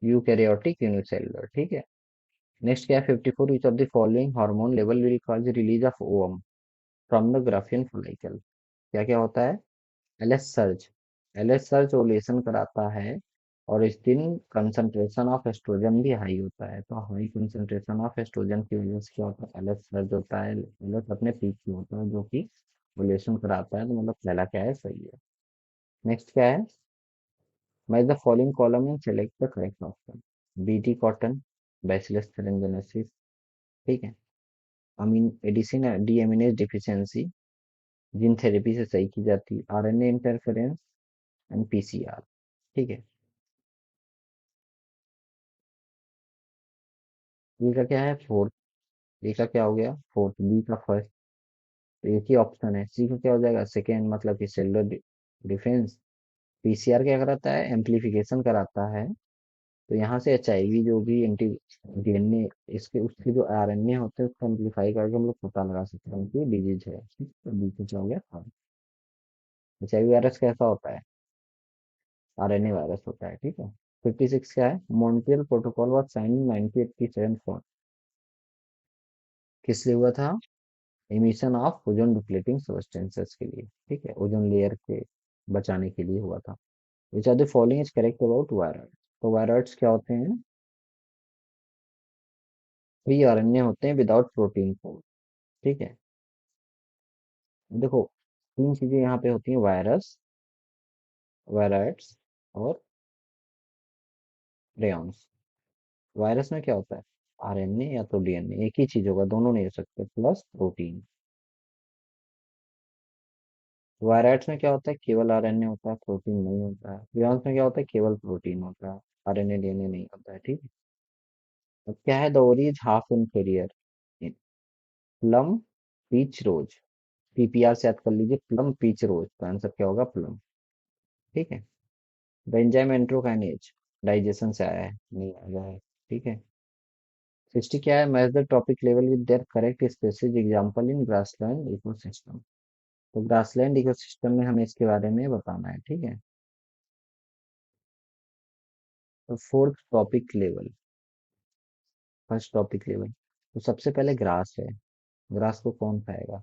यूकैरियोटिक यूनिसेलुलर, ठीक है। नेक्स्ट क्या है, 54, विच of the following hormone level will cause release of ovum from the Graafian follicle. क्या क्या होता है, एलएस सर्च। एलएस सर्च ओलेशन कराता है, और इस दिन कंसंट्रेशन ऑफ एस्ट्रोजन भी हाई होता है, तो हाई कंसंट्रेशन ऑफ एस्ट्रोजन की वजह से क्या होता है, एलएस सर्च होता है। एलएस अपने पीक पे होता है, जो कि ओलेशन कराता है, तो मतलब पहला क्या है, सही है। नेक्स्ट क्या है, match the following column and select the correct option. BT cotton, bacillus thuringiensis, ठीक है। अमीन एडिसिन डी एमिनेज डिफिशियंसी, जिन थेरेपी से सही की जाती है। आरएनए इंटरफेरेंस एंड पीसीआर, ठीक है। बी का क्या है, फोर्थ। ए का क्या हो गया, फोर्थ। बी का फर्स्ट। तो एक ही ऑप्शन है। सी का क्या हो जाएगा, सेकेंड, मतलब कि सेलुलर डिफेंस। पीसीआर क्या कराता है, एम्प्लीफिकेशन कराता है। तो यहाँ से एचआईवी जो भी एंटी डीएनए, इसके उसके जो आरएनए होते हैं उसको एम्प्लीफाई करके हम लोग पता लगा सकते हैं कि डिजीज है, ठीक? तो बी का क्या हो गया, हाँ। एचआईवी वायरस कैसा होता है, आरएनए वायरस होता है, ठीक है। 56 क्या है, Montreal protocol was sign in 1987 for, किस लिए हुआ था, emission of ozone depleting substances के लिए, ठीक है, ओजोन लेयर के बचाने के लिए हुआ था। Which are the following is correct about virus. तो वायरस क्या होते हैं, फ्री आरएनए होते हैं विदाउट प्रोटीन कोड, ठीक है। देखो, तीन चीजें यहाँ पे होती हैं, वायरस, वायराइड्स और रेयॉन्स। वायरस में क्या होता है, आरएनए या तो डीएनए, एक ही चीज होगा, दोनों नहीं हो सकते, प्लस प्रोटीन। वायराइड्स में क्या होता है, केवल आरएनए होता है, प्रोटीन नहीं होता है। रेयॉन्स में क्या होता है, केवल प्रोटीन होता है, आरएनए डीएनए नहीं होता है, ठीक है। अब क्या है, द ओरिज half inferior, plum, peach rose. PPR से याद कर लीजिए, प्लम पीच रोज, तो आंसर क्या होगा, प्लम, ठीक है। द एंजाइम एंट्रोकाइनेज, डाइजेशन से आया है, नहीं आया है, ठीक है। 60 क्या है, match the topic level with their correct specific example in grassland ecosystem. तो ग्रासलैंड इकोसिस्टम में हमें इसके बारे में बताना है, ठीक है। तो fourth topic level, first topic level, तो सबसे पहले ग्रास है। ग्रास को कौन खाएगा,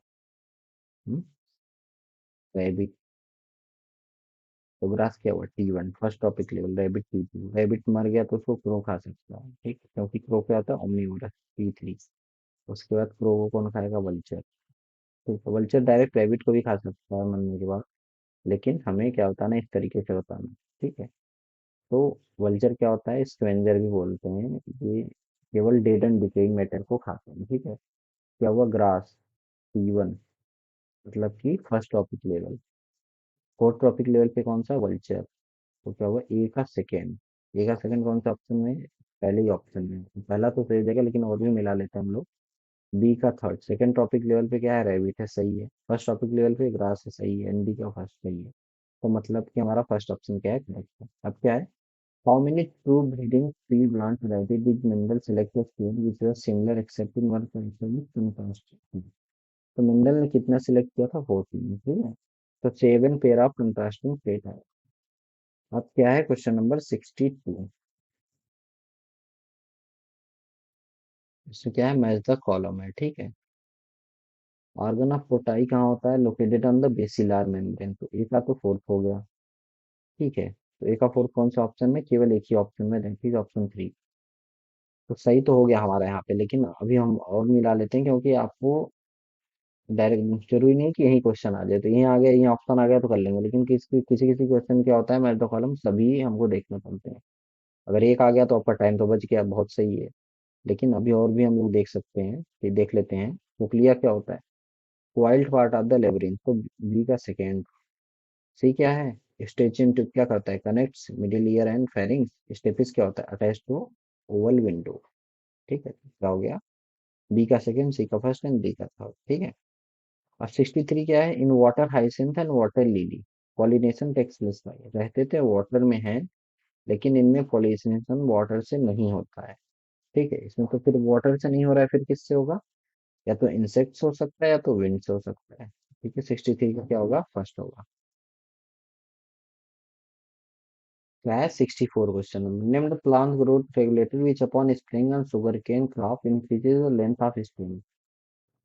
रैबिट। तो ग्रास क्या हुआ, T1, first topic level. Rabbit T2, rabbit मर गया तो उसको क्रो खा सकता है, ठीक, क्योंकि क्रो क्या होता है, ओमनीवोरस। T3, उसके बाद क्रो को कौन खाएगा, वल्चर, ठीक है। वल्चर डायरेक्ट रैबिट को भी खा सकता है मरने के बाद, लेकिन हमें क्या बताना है, इस तरीके से बताना है, ठीक है। तो वल्चर क्या होता है, स्कवेंजर भी बोलते हैं, ये केवल डेड एंड डिकेइंग मैटर को खाते हैं, ठीक है। क्या हुआ, ग्रास T1, मतलब कि first topic level. Fourth topic level पे कौन सा, वल्चर। तो क्या हुआ, ए का सेकेंड। ए का सेकेंड कौन सा ऑप्शन में, पहले ही ऑप्शन में, तो पहला तो सही जगह, लेकिन और भी मिला लेते हैं हम लोग। बी का थर्ड। सेकंड टॉपिक लेवल पे क्या है, रैबिट है, सही है। फर्स्ट टॉपिक लेवल पे ग्रास है, सही है। एनडी का फर्स्ट, सही है। तो मतलब कि हमारा फर्स्ट ऑप्शन क्या है, करेक्ट है। अब क्या है, how many true breeding tree plant variety did Mendel select a strain which was similar except in one condition with contrast? तो मेंडल ने कितना सिलेक्ट किया था? 14, ठीक है। तो 7 पेयर ऑफ कंट्रास्टिंग प्लेट है। अब क्या है? Question number 62। इसमें क्या है? मैच द कॉलम है, ठीक है। ऑर्गन ऑफ पोटाई कहाँ होता है? Located on the basilar membrane. तो ए का तो फोर्थ हो गया, ठीक है। तो ए का फोर्थ कौन सा ऑप्शन में? केवल एक ही ऑप्शन में, दैट इज ऑप्शन 3। तो सही तो हो गया हमारा यहाँ पे, लेकिन अभी हम और मिला लेते हैं, क्योंकि आपको डायरेक्ट जरूरी नहीं कि यही क्वेश्चन आ जाए। तो यहीं आ गया, यहीं ऑप्शन आ गया तो कर लेंगे, लेकिन किसी किसी किसी क्वेश्चन क्या होता है, मैच द कॉलम सभी हमको देखने पड़ते हैं। अगर एक आ गया तो आपका टाइम तो बच गया, बहुत सही है। लेकिन अभी और भी हम लोग देख सकते हैं, कि देख लेते हैं न्यूक्लिया क्या होता है। वाइल्ड पार्ट ऑफ द लेबरिन, तो बी का सेकेंड। सी क्या है? स्टेचियन ट्यूब क्या करता है? Connects middle ear and pharynx. Stapes क्या होता है? अटैच टू ओवल विंडो, ठीक है। क्या हो गया? बी का सेकेंड, सी का फर्स्ट एंड डी का थर्ड, ठीक है। और 63 क्या है? In water hyacinth and water lily pollination takes place by. रहते थे वाटर में है, लेकिन इनमें पॉलिनेशन वाटर से नहीं होता है, ठीक है। इसमें तो फिर वाटर से नहीं हो रहा है, फिर किससे होगा? या तो इंसेक्ट्स हो सकता है, या तो विंड से हो सकता है, ठीक है। 63 का क्या होगा? फर्स्ट होगा। क्या है? 64 question. Name the plant growth regulator which upon spring and sugar cane crop increases the length of stem.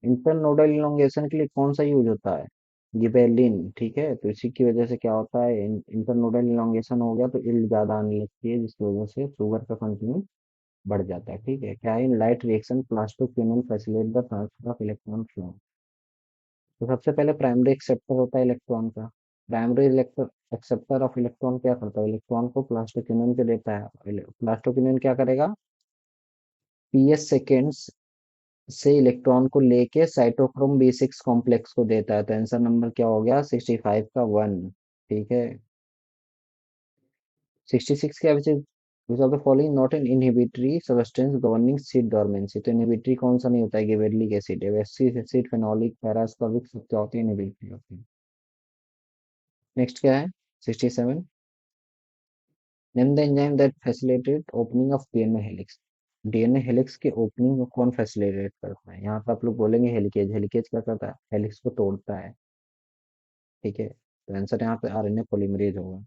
Internodal elongation के लिए कौन सा यूज होता है? गिबेलिन, ठीक है। तो इसी की वजह से क्या होता है? इंटरनोडल इलोंगेशन हो गया तो इल्ड ज्यादा आने लगती है, जिसकी वजह से शुगर का कंटेंट बढ़ जाता है, ठीक है। क्या है? In light reaction plastoquinone facilitate the transfer of electron flow. तो सबसे पहले प्राइमरी एक्सेप्टर होता है इलेक्ट्रॉन का। प्राइमरी एक्सेप्टर ऑफ इलेक्ट्रॉन क्या करता है? इलेक्ट्रॉन को प्लास्टोक्विनोन के देता है। प्लास्टोक्विनोन क्या करेगा? पीएस सेकेंड्स से इलेक्ट्रॉन को लेके साइटोक्रोम B6 कॉम्प्लेक्स को देता है। तो आंसर नंबर क्या हो गया? 65 का 1, ठीक है। 66 क्या? Which of the following not an inhibitory substance governing seed dormancy. तो इनहिबिटरी कौन सा नहीं होता है? Gibberellic acid, acid acid phenolic parascorbic सब क्या होती है? इनहिबिटरी होती है। नेक्स्ट क्या है? 67। Name the enzyme that facilitate opening of DNA helix. DNA helix के ओपनिंग को कौन फैसिलिटेट करता है? यहाँ पे आप लोग बोलेंगे हेलिकेज। हेलिकेज क्या करता है? हेलिक्स को तोड़ता है, ठीक है। तो आंसर यहाँ पे आरएनए पॉलीमरेज होगा,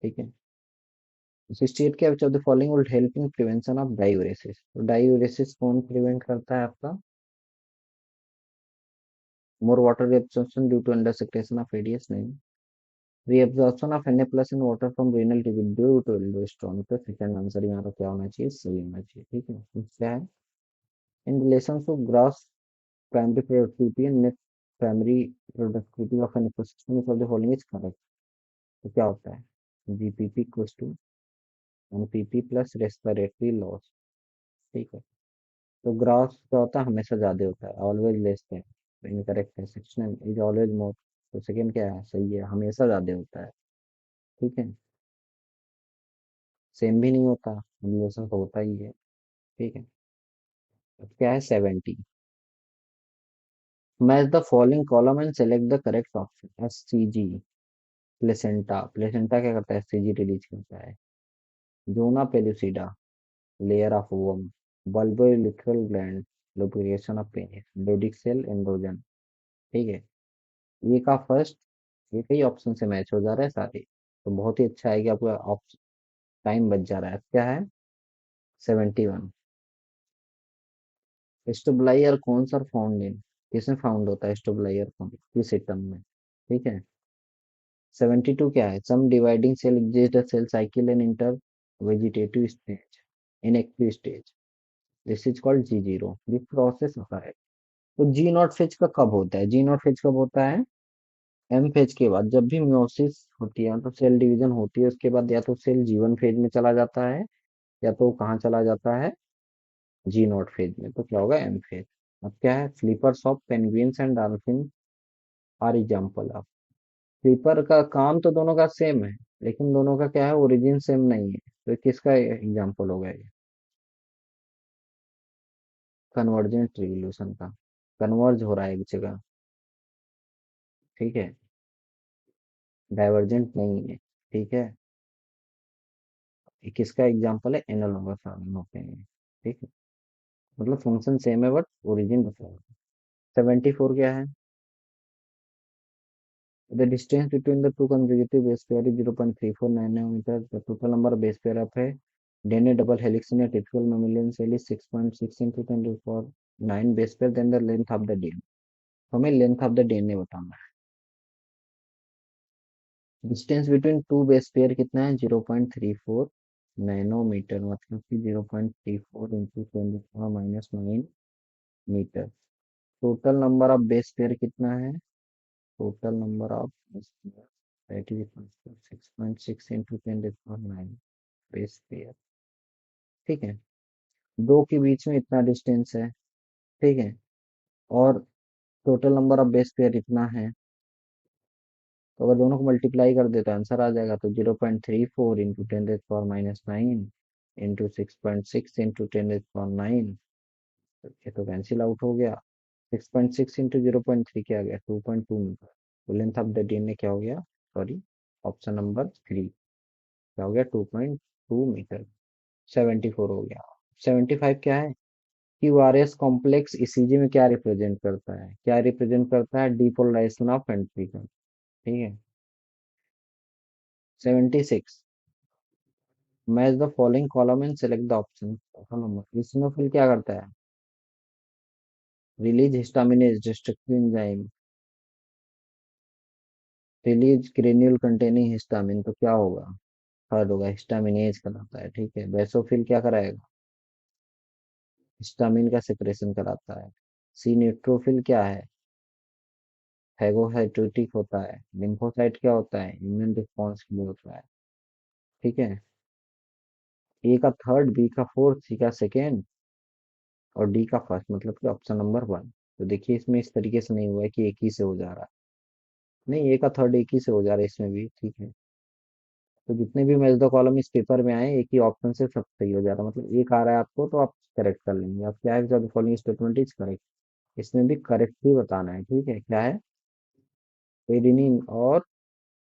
ठीक है। 68 के which of the following will help in prevention of diuresis. तो डायूरेसिस कौन प्रिवेंट करता है आपका? More water absorption due to under secretion of ADS, नहीं। Reabsorption of Na plus in water from renal tube due to aldosterone. तो second answer यहाँ पे क्या होना चाहिए? सही होना चाहिए, ठीक है। तो क्या है? In relation to gross primary productivity and net primary productivity of an ecosystem of the following is correct. तो क्या होता है? GPP equals to NPP plus respiratory loss, ठीक है। तो ग्राफ क्या होता है? हमेशा ज्यादा होता है, ऑलवेज लेस देन। तो इनकरेक्ट है। Section is always more. तो सेकंड क्या है? सही है, हमेशा ज्यादा होता है, ठीक है। सेम भी नहीं होता, रिलेशन तो होता ही है, ठीक है। अब क्या है? 70। Match the following column and select the correct option. SCG placenta. Placenta क्या करता है? एससीजी रिलीज करता है। Zona pellucida layer of womb. Bulbourethral gland lubrication of penis. Leydig cell androgen, ठीक है। ये का फर्स्ट, एक ही ऑप्शन से मैच हो जा रहा है सारे। तो बहुत ही अच्छा है कि आपका ऑप्शन टाइम बच जा रहा है। क्या है? 71। स्टेबलाइयर कौन सा फाउंड इन, किसमें फाउंड होता है स्टेबलाइयर कौन, किस एटम में, ठीक है। 72 क्या है? Some dividing cell exist the cell cycle and enter vegetative stage inactive stage. This is called G0। This process होता है। तो जी नॉट फेज का कब होता है? जी नॉट फेज कब होता है? एम फेज के बाद। जब भी म्योसिस होती है, तो सेल डिवीजन होती है, उसके बाद या तो सेल G1 फेज में चला जाता है, या तो कहाँ चला जाता है? जी नॉट फेज में। तो क्या होगा? M phase. अब क्या है? Flippers of penguins and dolphin are example of. Flipper का काम तो दोनों का सेम है, लेकिन दोनों का क्या है? ओरिजिन सेम नहीं है। तो किसका एग्जाम्पल होगा ये? कन्वर्जेंट रिवोल्यूशन का। कन्वर्ज हो रहा है एक जगह, ठीक है। डाइवर्जेंट नहीं है, ठीक है। ये किसका एग्जाम्पल है? एनालॉगस आर्म होते हैं, ठीक है। मतलब फंक्शन सेम है बट ओरिजिन डिफरेंट। 74 क्या है? The distance between the two consecutive base pair is 0.349 nanometers. The total number of base pair of a DNA double helix in a typical mammalian cell is 6.6 into 10 to the power 9 base pair. Then the length of the DNA. हमें length of the DNA बताना है। Distance between two base pair कितना है? 0.34 nanometre, मतलब कि 0.34 into 10⁻⁹ total number of base pair कितना है? Total number of base pair that is equal to 6.6 into 10⁹ base pair, ठीक है। दो के बीच में इतना डिस्टेंस है, ठीक है। और total number of base pair इतना है, तो अगर दोनों को मल्टीप्लाई कर दे तो आंसर आ जाएगा। तो 0.34 इंटू 10⁻⁹ इंटू 6.6 इंटू 10⁻⁹, ये तो कैंसिल आउट हो गया। 6.6 इंटू 0.3 क्या आ गया? 2.2 मीटर। तो लेंथ ऑफ द डीएनए क्या हो गया? सॉरी, ऑप्शन नंबर 3 क्या हो गया? 2.2 मीटर। 74 हो गया। 75 क्या है? क्यूआरएस कॉम्प्लेक्स ईसीजी में क्या रिप्रेजेंट करता है? क्या रिप्रेजेंट करता है? डिपोलराइजेशन ऑफ वेंट्रिकल, ठीक है। 76, match the following column and select the option. Number eosinophil क्या करता है? Release histaminase destructive enzyme, release granule containing histamine, तो क्या होगा? थर्ड होगा, हिस्टामिनेज कराता है, ठीक है। बेसोफिल क्या कराएगा? हिस्टामिन का सेक्रेशन कराता है। सी न्यूट्रोफिल क्या है? फैगोसाइटोटिक होता है। लिम्फोसाइट क्या होता है? इम्यून रिस्पॉन्स के लिए होता है, ठीक है। ए का थर्ड, बी का फोर्थ, सी का सेकेंड और डी का फर्स्ट, मतलब कि ऑप्शन नंबर 1। तो देखिए इसमें इस तरीके से नहीं हुआ है कि एक ही से हो जा रहा है, नहीं, ए का थर्ड एक ही से हो जा रहा है इसमें भी, ठीक है। तो जितने भी मैच द कॉलम इस पेपर में आए, एक ही ऑप्शन से सब सही हो जा रहा है, मतलब एक आ रहा है आपको तो आप करेक्ट कर लेंगे। आप क्या है, फॉलोइंग स्टेटमेंट इज करेक्ट, इसमें भी करेक्ट ही बताना है, ठीक है। क्या है? एडेनिन और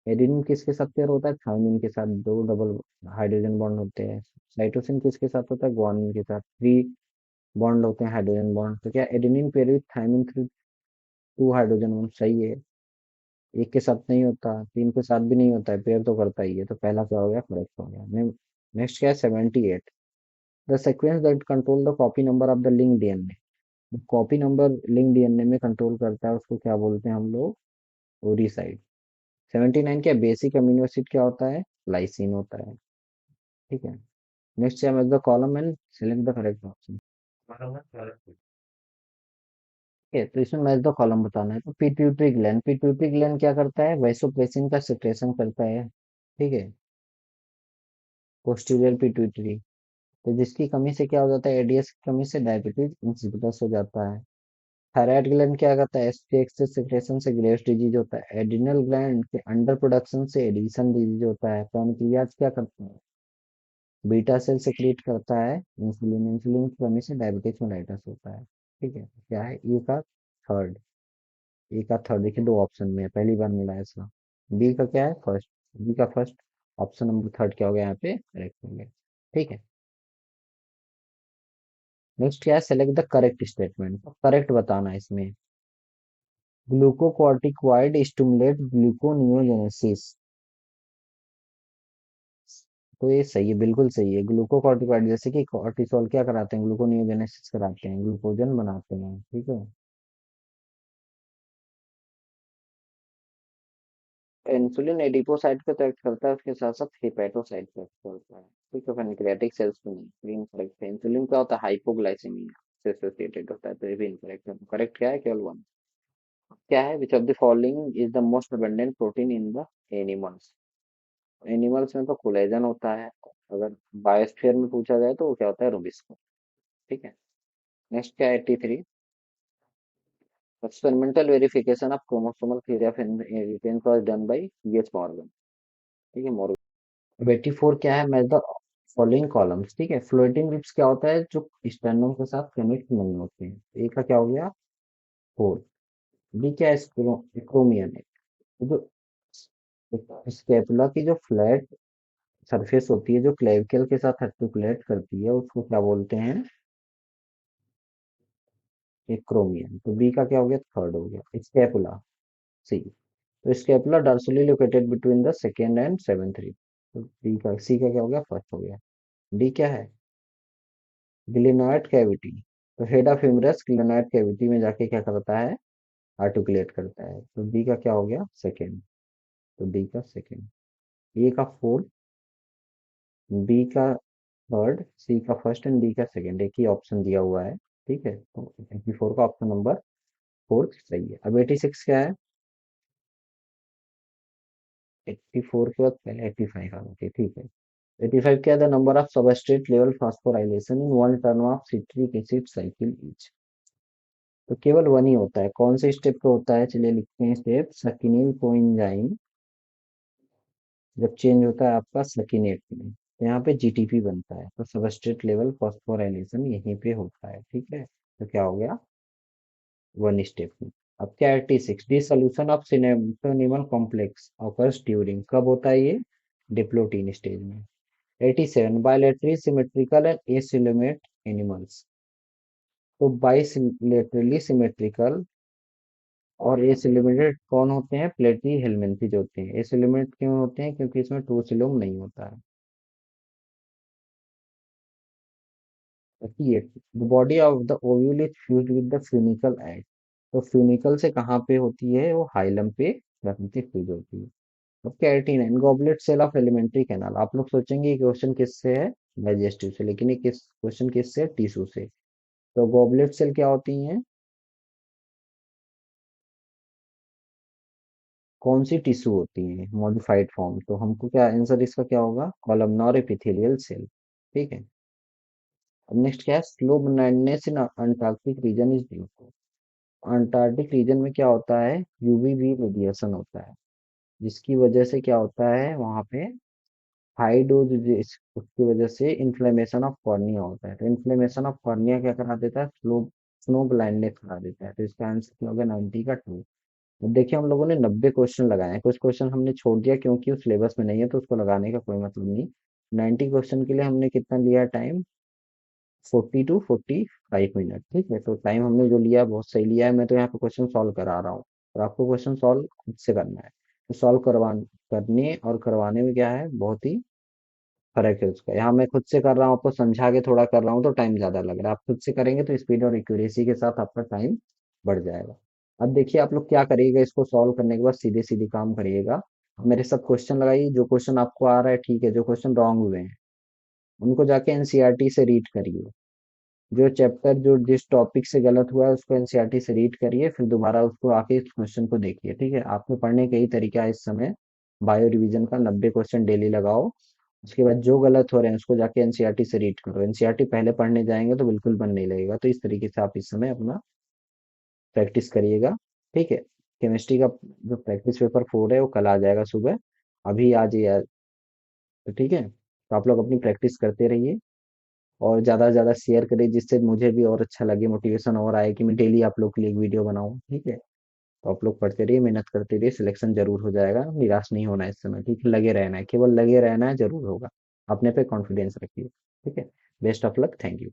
एडेनिन किसके साथ पेयर होता है? थायमिन के साथ, दो डबल हाइड्रोजन बॉन्ड होते हैं। साइटोसिन किसके साथ होता है? ग्वानिन के साथ, थ्री बॉन्ड होते हैं हाइड्रोजन बॉन्ड। तो क्या adenine pair with thymine three, two hydrogen bond, सही है। एक के साथ नहीं होता, तीन के साथ भी नहीं होता है, पेयर तो करता ही है। तो पहला क्या हो गया? करेक्ट हो गया। नेक्स्ट क्या है? 78, the sequence that control the copy number of the link DNA. Copy number link DNA में कंट्रोल करता है, उसको क्या बोलते हैं हम लोग? ओरिसाइड। 79 क्या? बेसिक अमीनो एसिड क्या होता है? लाइसिन होता है, ठीक है। नेक्स्ट है the column and select the correct option. ठीक है, तो इसमें मैच द कॉलम बताना है। तो पिट्यूटरी ग्लैंड, पिट्यूटरी ग्लैंड क्या करता है? वैसोप्रेसिन का सिक्रेशन करता है, ठीक है। पोस्टीरियर पिट्यूटरी, तो जिसकी कमी से क्या हो जाता है? एडीएस की कमी से डायबिटीज इंसिपिडस हो जाता है। थायराइड ग्लैंड क्या करता है? एसपीएक्स सिक्रेशन से ग्रेव्स डिजीज होता है। एड्रिनल ग्लैंड के अंडर प्रोडक्शन से एडिशन डिजीज होता है। पैनक्रियाज क्या करता है? बीटा सेल सेक्रेट करता है इंसुलिन, इंसुलिन की कमी से डायबिटीज मेलाइटस होता है, ठीक है। क्या है? थर्ड ए का थर्ड, देखिए दो ऑप्शन में है, पहली बार मिला है ऐसा। बी का क्या है? फर्स्ट। बी का फर्स्ट, ऑप्शन नंबर थर्ड क्या हो गया? यहाँ पे करेक्ट हो गया, ठीक है। नेक्स्ट क्या है? Select the correct statement, correct बताना है इसमें। ग्लूकोकॉर्टिकॉइड स्टिमुलेट ग्लूकोनियोजेनेसिस, तो ये सही है, बिल्कुल सही है। ग्लूकोकॉर्टिकॉइड जैसे कि कॉर्टिसोल क्या कराते हैं? ग्लूकोनियोजेनेसिस कराते हैं, ग्लूकोजन बनाते हैं, ठीक है। इंसुलिन एडिपोसाइट को तो एक्ट करता है, उसके साथ साथ हेपेटोसाइट को एक्ट करता है, ठीक है। पैनक्रियाटिक सेल्स को नहीं, इनकरेक्ट है। इंसुलिन क्या होता है? हाइपोग्लाइसेमिया से एसोसिएटेड होता है, तो ये भी इनकरेक्ट है। करेक्ट क्या है? केवल वन। क्या है? Which of the following is the most abundant protein in the animals. Animals में तो कोलेजन होता है, अगर बायोस्फीयर में पूछा जाए तो वो क्या होता है? रूबिस्को, ठीक है। नेक्स्ट क्या है? 83, experimental verification of chromosomal theory of inheritance was done by ये मॉर्गन, ठीक है, मॉर्गन। 84 क्या है? मैच द फॉलोइंग कॉलम्स, ठीक है। फ्लोटिंग रिप्स क्या होता है? जो स्टेनोम के साथ कनेक्ट नहीं होते हैं। ए का क्या हो गया? फोर। बी क्या है? एक्रोमियन है। तो जो स्कैपुला की जो फ्लैट सरफेस होती है जो क्लेविकल के साथ आर्टिकुलेट करती है, उसको क्या बोलते हैं? एक्रोमियन। तो बी का क्या हो गया? थर्ड हो गया। स्कैपुला। सी। तो scapula dorsally located between the second and seventh rib. तो बी का, सी का क्या हो गया? फर्स्ट हो गया। डी क्या है? Glenoid cavity. तो head of humerus glenoid cavity में जाके क्या करता है? आर्टिकुलेट करता है। तो बी का क्या हो गया? सेकेंड। तो डी का सेकेंड। ए का फोर्थ, बी का थर्ड, सी का फर्स्ट एंड डी का सेकेंड। एक ही ऑप्शन दिया हुआ है। ठीक है, तो 84 का ऑप्शन नंबर फोर्थ सही है। अब 86 क्या है? 84 के बाद पहले 85 आना चाहिए। ठीक है। 85 क्या है? The number of substrate level phosphorylation in one turn off citric acid cycle etch. तो केवल वन ही होता है। कौन से स्टेप पे होता है? चलिए लिखते हैं स्टेप। सकिनिल कोएंजाइम जब चेंज होता है आपका सकिनेट में, तो यहाँ पे जीटीपी बनता है। तो सबस्ट्रेट लेवल फॉस्फोराइलेशन यहीं पे होता है। ठीक है, तो क्या हो गया? वन स्टेप में। अब क्या? 86 D solution of synaptonemal complex occurs during, कब होता है ये? डिप्लोटीन स्टेज में। 87 bilaterally symmetrical and acoelomate animals. तो बाइलेटरली सिमेट्रिकल और एसिलोमेटेड कौन होते हैं? प्लेटी हेलमिंथेज होते हैं। एसिलोमेट क्यों होते हैं? क्योंकि इसमें टू सिलोम नहीं होता है। 38 the body of the ovule is fused with the funicle egg. तो फ्यूनिकल से कहाँ पे होती है? वो हाइलम पे फ्यूज होती है। अब क्या? 89 goblet cell of alimentary canal. आप लोग सोचेंगे ये क्वेश्चन किससे है? डाइजेस्टिव से, लेकिन ये किस क्वेश्चन किससे है? टिश्यू से। तो गॉबलेट सेल क्या होती हैं? कौन सी टिश्यू होती है? Modified form. तो हमको क्या आंसर इसका क्या होगा? Columnar epithelial cell. ठीक है। अब नेक्स्ट क्या है? Snow blindness in Antarctic region is due to. Antarctic region में क्या होता है? यूवीबी रेडिएशन होता है, जिसकी वजह से क्या होता है वहां पे? हाई डोज, उसकी वजह से इन्फ्लेमेशन ऑफ कॉर्निया होता है। तो इन्फ्लेमेशन ऑफ कॉर्निया क्या करा देता है? स्लो स्नो ब्लाइंडनेस करा देता है। तो इसका आंसर क्या होगा? 90 का टू। अब देखिए हम लोगों ने 90 क्वेश्चन लगाए हैं। कुछ क्वेश्चन हमने छोड़ दिया क्योंकि वो सिलेबस में नहीं है, तो उसको लगाने का कोई मतलब नहीं। 90 क्वेश्चन के लिए हमने कितना लिया टाइम? 40 to 45 minute. ठीक है, तो टाइम हमने जो लिया है बहुत सही लिया है। मैं तो यहाँ पे क्वेश्चन सॉल्व करा रहा हूँ, और आपको क्वेश्चन सॉल्व खुद से करना है। तो सॉल्व करने और करवाने में क्या है? बहुत ही फर्क है उसका। यहाँ मैं खुद से कर रहा हूँ, आपको समझा के थोड़ा कर रहा हूँ, तो टाइम ज्यादा लग रहा है। आप खुद से करेंगे तो स्पीड और एक्यूरेसी के साथ आपका टाइम बढ़ जाएगा। अब देखिए आप लोग क्या करिएगा, इसको सॉल्व करने के बाद सीधे सीधे काम करिएगा। मेरे सब क्वेश्चन लगाइए। जो क्वेश्चन आपको आ रहा है ठीक है, जो क्वेश्चन रॉन्ग हुए हैं उनको जाके एनसीईआरटी से रीड करिए। जो चैप्टर जो जिस टॉपिक से गलत हुआ है उसको एनसीईआरटी से रीड करिए, फिर दोबारा उसको आके इस क्वेश्चन को देखिए। ठीक है, आपको पढ़ने का ही तरीका है इस समय। बायो रिवीजन का 90 क्वेश्चन डेली लगाओ। उसके बाद जो गलत हो रहे हैं उसको जाके एनसीईआरटी से रीड करो। एनसीईआरटी पहले पढ़ने जाएंगे तो बिल्कुल मन नहीं लगेगा। तो इस तरीके से आप इस समय अपना प्रैक्टिस करिएगा। ठीक है। केमिस्ट्री का जो प्रैक्टिस पेपर 4 है वो कल आ जाएगा सुबह। अभी आज ही तो ठीक है, तो आप लोग अपनी प्रैक्टिस करते रहिए और ज़्यादा से ज़्यादा शेयर करिए, जिससे मुझे भी और अच्छा लगे, मोटिवेशन और आए कि मैं डेली आप लोग के लिए एक वीडियो बनाऊं। ठीक है, तो आप लोग पढ़ते रहिए, मेहनत करते रहिए, सिलेक्शन जरूर हो जाएगा। निराश नहीं होना है इस समय। ठीक है, लगे रहना है, केवल लगे रहना है, जरूर होगा। अपने पे कॉन्फिडेंस रखिए। ठीक है। Best of luck. Thank you.